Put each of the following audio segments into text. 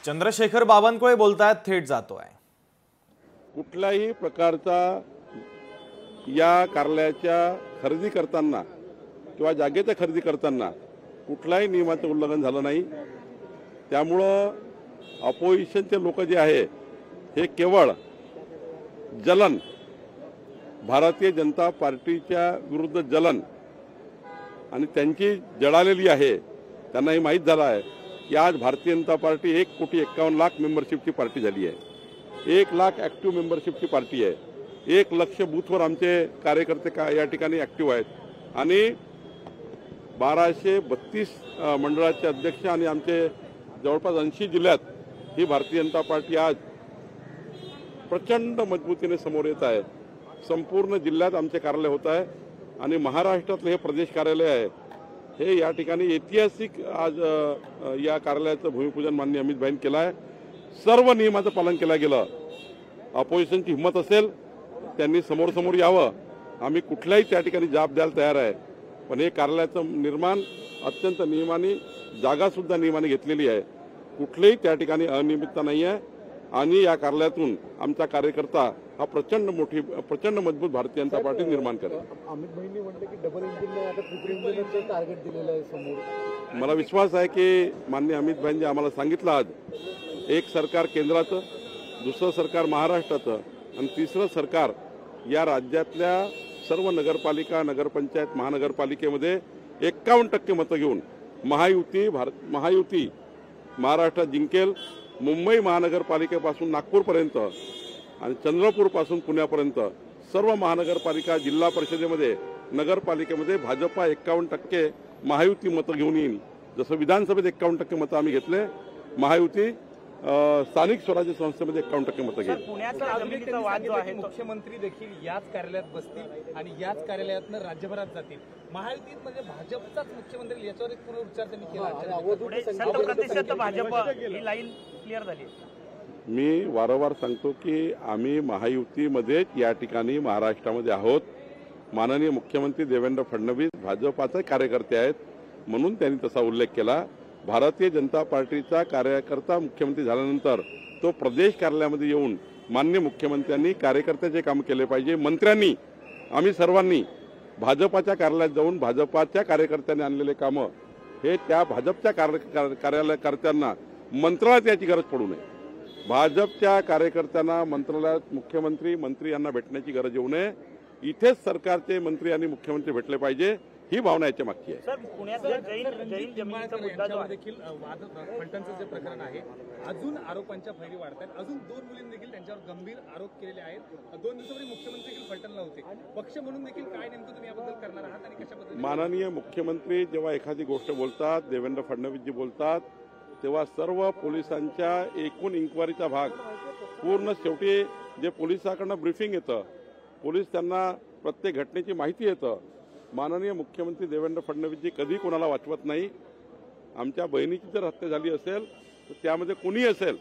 चंद्रशेखर बावनकुळे बोलतायत, थेट जातोय। कुठल्याही प्रकारचा या कार्यालयाच्या खरेदी करताना किंवा जागेच्या खरेदी करताना कुठल्याही नियमाचं उल्लंघन झालं नाही। त्यामुळं अपोजिशनचे लोक जे आहे हे केवळ जलन, भारतीय जनता पार्टीच्या विरुद्ध जलन आणि त्यांची जळालेली आहे। त्यांना हे माहीत झालं आहे की आज भारतीय जनता पार्टी 1,51,00,000 मेंबरशिपची पार्टी झाली आहे। 1 लाख ॲक्टिव्ह मेंबरशिपची पार्टी आहे। 1 लक्ष बूथवर आमचे कार्यकर्ते या ठिकाणी ॲक्टिव्ह आहेत आणि 1232 मंडळाचे अध्यक्ष आणि आमचे जवळपास 80 जिल्ह्यात ही भारतीय जनता पार्टी आज प्रचंड मजबूतीने समोर येत आहे। संपूर्ण जिल्ह्यात आमचे कार्यालय होत आहे आणि महाराष्ट्रातले हे प्रदेश कार्यालय आहे हे या ठिकाणी ऐतिहासिक आज या कार्यालयाचं भूमिपूजन माननीय अमित भाईंनी केलं आहे। सर्व नियमाचं पालन केलं गेलं। अपोजिशनची हिंमत असेल त्यांनी समोर यावं, आम्ही कुठल्याही त्या ठिकाणी जाब द्यायला तयार आहे। पण हे कार्यालयाचं निर्माण अत्यंत नियमाने, जागासुद्धा नियमाने घेतलेली आहे। कुठलेही त्या ठिकाणी अनियमितता नाही आहे आणि या कार्यालयातून आमचा कार्यकर्ता हा प्रचंड मजबूत भारतीय जनता पार्टी निर्माण करेल। अमित भाईंनी म्हटलं की डबल इंजिन आता ट्रिपल इंजिनचं टार्गेट दिलेलं आहे समोर। मला विश्वास आहे की माननीय अमित भाईंनी आम्हाला सांगितलं आज एक सरकार केंद्राचं, दुसरं सरकार महाराष्ट्राचं आणि तिसरं सरकार या राज्यातल्या सर्व नगरपालिका, नगरपंचायत, महानगरपालिकेमध्ये 51% मतं घेऊन महायुती महाराष्ट्रात जिंकेल। मुंबई महानगरपालिकेपासून नागपूरपर्यंत आणि चंद्रपूरपासून पुण्यापर्यंत सर्व महानगरपालिका, जिल्हा परिषदेमध्ये, नगरपालिकेमध्ये भाजपा 51% महायुती मतं घेऊन येईल। जसं विधानसभेत 51% मतं आम्ही घेतले, महायुती स्थानिक स्वराज्य संस्थेमध्ये 51% मतं घेईल। मुख्यमंत्री देखील याच कार्यालयात बसतील आणि याच कार्यालयातून राज्यभरात जातील। महायुतीत म्हणजे भाजपचाच मुख्यमंत्री याच्यावर एक पुनरुच्चार त्यांनी केला। भाजप ही लाईन क्लिअर झाली। मी वारंवार सांगतो की आम्ही महायुतीमध्येच या ठिकाणी महाराष्ट्रामध्ये आहोत। माननीय मुख्यमंत्री देवेंद्र फडणवीस भाजपाचे कार्यकर्ते आहेत म्हणून त्यांनी तसा उल्लेख केला। भारतीय जनता पार्टीचा कार्यकर्ता मुख्यमंत्री झाल्यानंतर तो प्रदेश कार्यालयामध्ये येऊन माननीय मुख्यमंत्र्यांनी कार्यकर्त्याचे काम केले पाहिजे। मंत्र्यांनी, आम्ही सर्वांनी भाजपाच्या कार्यालयात जाऊन भाजपाच्या कार्यकर्त्यांनी आणलेले कामं हे त्या भाजपच्या कार्यकर्त्यांना मंत्रालयात याची गरज पडू नये। भाजपच्या कार्यकर्त्यांना मंत्रालयात मंत्री यांना भेटण्याची गरज येऊ नये। इथेच सरकारचे मंत्री आणि मुख्यमंत्री भेटले पाहिजे, ही भावना याच्या मागची आहे। सर, पुण्यातल्या जैन जमिनीचा मुद्दा जो आहे देखील वाद फलटणचं जे प्रकरण आहे, अजून आरोपांच्या फैरी वाढत आहेत। अजून 2 मुलींनी देखील त्यांच्यावर गंभीर आरोप केलेले आहेत। 2 दिवसापूर्वी मुख्यमंत्री देखील फलटणला होते। पक्ष म्हणून देखील काय नेमकं तुम्ही याबद्दल करणार आहात आणि कशा पद्धतीने? माननीय मुख्यमंत्री जेव्हा एखादी गोष्ट बोलतात, देवेंद्र फडणवीसजी बोलतात, तेव्हा सर्व पोलिसांच्या एकूण इन्क्वायरीचा भाग पूर्ण शेवटी जे पोलिसांकडून ब्रीफिंग येतं, पोलीस त्यांना प्रत्येक घटनेची माहिती येतं। माननीय मुख्यमंत्री देवेंद्र फडणवीसजी कधी कोणाला वाचवत नाही। आमच्या बहिणीची जर हत्या झाली असेल तर त्यामध्ये कोणी असेल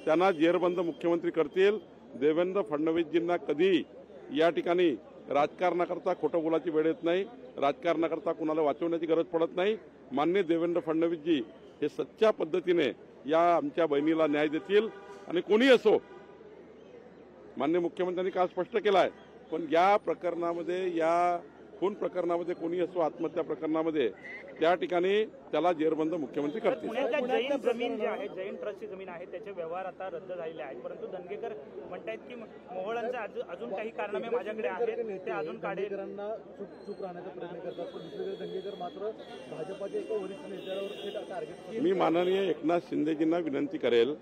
त्यांना जेरबंद मुख्यमंत्री करतील। देवेंद्र फडणवीसजींना कधी या ठिकाणी राजकारणाकरता खोटं बोलायची वेळ येत नाही, राजकारणाकरता कुणाला वाचवण्याची गरज पडत नाही। माननीय देवेंद्र फडणवीसजी हे सच्च्या पद्धतीने या आमच्या बहिणीला न्याय देतील आणि कोणी असो। माननीय मुख्यमंत्र्यांनी काल स्पष्ट केलं आहे, पण या प्रकरणामध्ये, या खून प्रकरणामध्ये कोणी असो, आत्महत्या प्रकरणामध्ये त्या ठिकाणी त्याला जेरबंद मुख्यमंत्री करतील। पुण्यातल्या जैन जमीन जी आहे, जैन ट्रस्टची जमीन आहे, त्याचे व्यवहार आता रद्द झालेले आहेत। परंतु धनगेकर म्हणतायत की मोहळांचे अजून काही कारनामे माझ्याकडे आहेत, ते अजून काढेकरांना चूप राहण्याचा प्रयत्न करतात। पण दुसरीकडे धनगेकर मात्र भाजपाच्या एका वरिष्ठ नेत्यावर टार्गेट। मी माननीय एकनाथ शिंदेजींना विनंती करेल,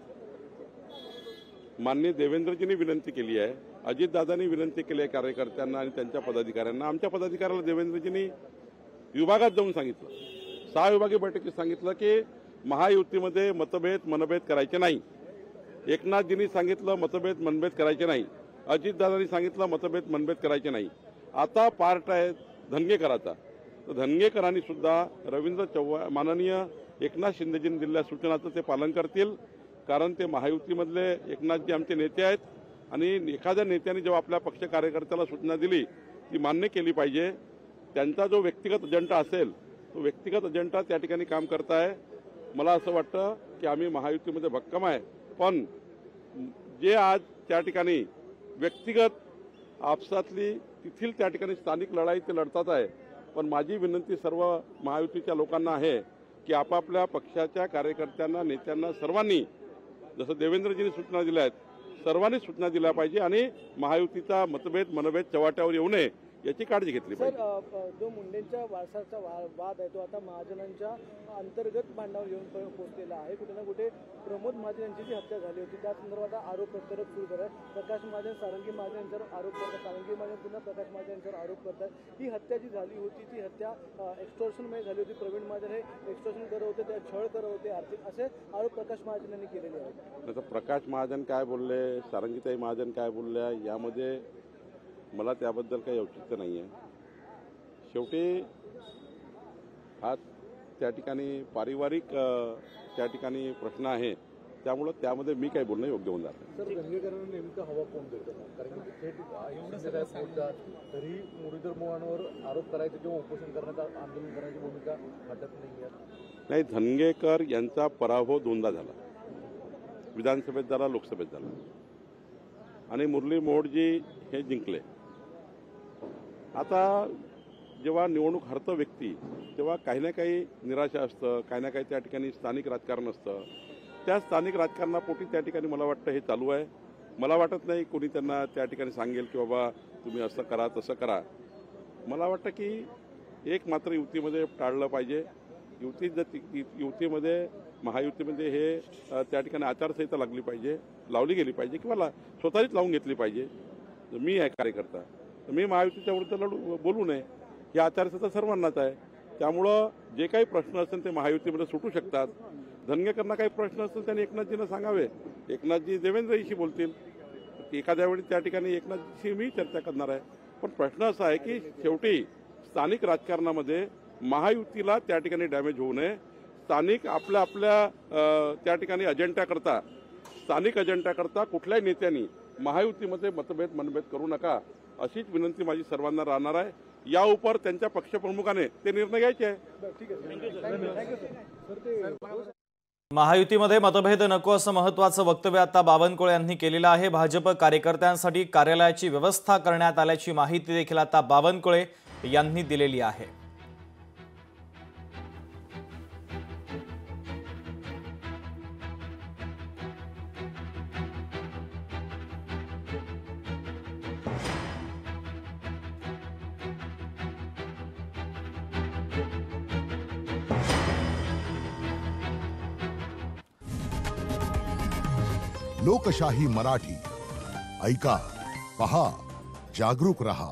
माननीय देवेंद्रजींनी विनंती केली आहे, अजितदादांनी विनंती केली आहे कार्यकर्त्यांना आणि त्यांच्या पदाधिकाऱ्यांना। आमच्या पदाधिकाऱ्याला देवेंद्रजींनी विभागात जाऊन सांगितलं, 6 विभागीय बैठकीत सांगितलं की महायुतीमध्ये मनभेद करायचे नाही। एकनाथजींनी सांगितलं मनभेद करायचे नाही, अजितदादांनी सांगितलं मनभेद करायचे नाही। आता पार्ट आहे धनगेकराचा, तर धनगेकरांनी सुद्धा रवींद्र चव्हाण, माननीय एकनाथ शिंदेजींनी दिलेल्या सूचनाचं ते पालन करतील, कारण ते महायुतीमधले एकनाथजी आमचे नेते आहेत आणि एखाद्या नेत्याने जेव्हा आपल्या पक्ष कार्यकर्त्याला सूचना दिली ती मान्य केली पाहिजे। त्यांचा जो व्यक्तिगत अजेंडा असेल तो व्यक्तिगत अजेंडा त्या ठिकाणी काम करताय। मला असं वाटतं की आम्ही महायुतीमध्ये भक्कम आहे, पण जे आज त्या ठिकाणी व्यक्तिगत आपसातली तेथील त्या ठिकाणी स्थानिक लढाई ते लढतात आहे. पण माझी विनंती सर्व महायुतीच्या लोकांना आहे की आपापल्या पक्षाच्या कार्यकर्त्यांना, नेत्यांना सर्वांनी, जसं देवेंद्रजींनी सूचना दिल्या आहेत, सर्वांनी सूचना दिल्या पाहिजे आणि महायुतीचा मनभेद चव्हाट्यावर येऊ नये याची काळजी घेतली पाहिजे. जो मुंडेंच्या वारसाचा वाद आहे तो आता महाजनांच्या अंतर्गत भांडणावर येऊन पोहोचलेला आहे. कुठे ना कुठे प्रमोद महाजन यांची जी हत्या झाली होती त्या संदर्भात आरोप प्रत्यारोप सुरू करत प्रकाश महाजन सारंगी महाजन यांच्यावर आरोप करतात, सारंगी महाजन पुन्हा प्रकाश महाजन यांच्यावर आरोप करतात. ही हत्या जी झाली होती ती हत्या एक्स्टॉर्शनमध्ये झाली होती. प्रवीण महाजन हे एक्स्टॉर्शन करत होते, त्या छळ करत होते आर्थिक, असे आरोप प्रकाश महाजन यांनी केलेले आहेत. आता प्रकाश महाजन काय बोलले, सारंगीताई महाजन काय बोलल्या, यामध्ये मला त्याबद्दल काही औचित्य नाही आहे. शेवटी हा त्या ठिकाणी पारिवारिक त्या ठिकाणी प्रश्न आहे, त्यामुळं त्यामध्ये मी काही बोलणं योग्य होणार नाही. सर, धनगेकरांना नेमकं हवा कोण देतं? कारण की थेट बोलतात तरी मुरलीधर मोहोळांवर आरोप करायचे किंवा उपोषण करण्याचं, आंदोलन करण्याची भूमिका वाटत नाही आहे. नाही, धनगेकर यांचा पराभव दोनदा झाला, विधानसभेत झाला, लोकसभेत झाला, आणि मुरली मोहोळजी हे जिंकले. आता जेव्हा निवडणूक हरतं व्यक्ती तेव्हा काही ना काही निराशा असतं, काही ना काही त्या ठिकाणी स्थानिक राजकारण असतं. त्या स्थानिक राजकारणापोटी त्या ठिकाणी मला वाटतं हे चालू आहे. मला वाटत नाही कोणी त्यांना त्या ठिकाणी सांगेल की बाबा तुम्ही असं करा तसं करा. मला वाटतं की एक मात्र युतीमध्ये टाळलं पाहिजे. युतीमध्ये महायुतीमध्ये हे त्या ठिकाणी आचारसंहिता लावली गेली पाहिजे किंवा स्वतःच लावून घेतली पाहिजे. मी आहे कार्यकर्ता, तर मी महायुतीच्या विरुद्ध बोलू नये, ही आचारसंहिता सर्वांनाच आहे. त्यामुळं जे काही प्रश्न असेल ते महायुतीमध्ये सुटू शकतात. धनगेकरांना काही प्रश्न असेल त्यांनी एकनाथजींना सांगावे, एकनाथजी देवेंद्रजीशी बोलतील. एखाद्या वेळी त्या ठिकाणी एकनाथजीशी मी चर्चा करणार आहे. पण प्रश्न असा आहे की शेवटी स्थानिक राजकारणामध्ये महायुतीला त्या ठिकाणी डॅमेज होऊ नये. स्थानिक आपल्या त्या ठिकाणी अजेंड्याकरता, स्थानिक अजेंड्याकरता कुठल्याही नेत्यांनी महायुतीमध्ये मनभेद करू नका, अशीच विनंती माझी सर्वांना राहणार आहे. या उपर त्यांच्या पक्षप्रमुखाने ते निर्णय घ्यायचे आहे. महायुतीमध्ये मतभेद नको असं महत्त्वाचं वक्तव्य आता बावनकुळे यांनी केलेलं आहे. भाजप कार्यकर्त्यांसाठी कार्यालयाची व्यवस्था करण्यात आल्याची माहिती देखील आता बावनकुळे यांनी दिलेली आहे. लोकशाही मराठी ऐका, पहा, जागरूक रहा.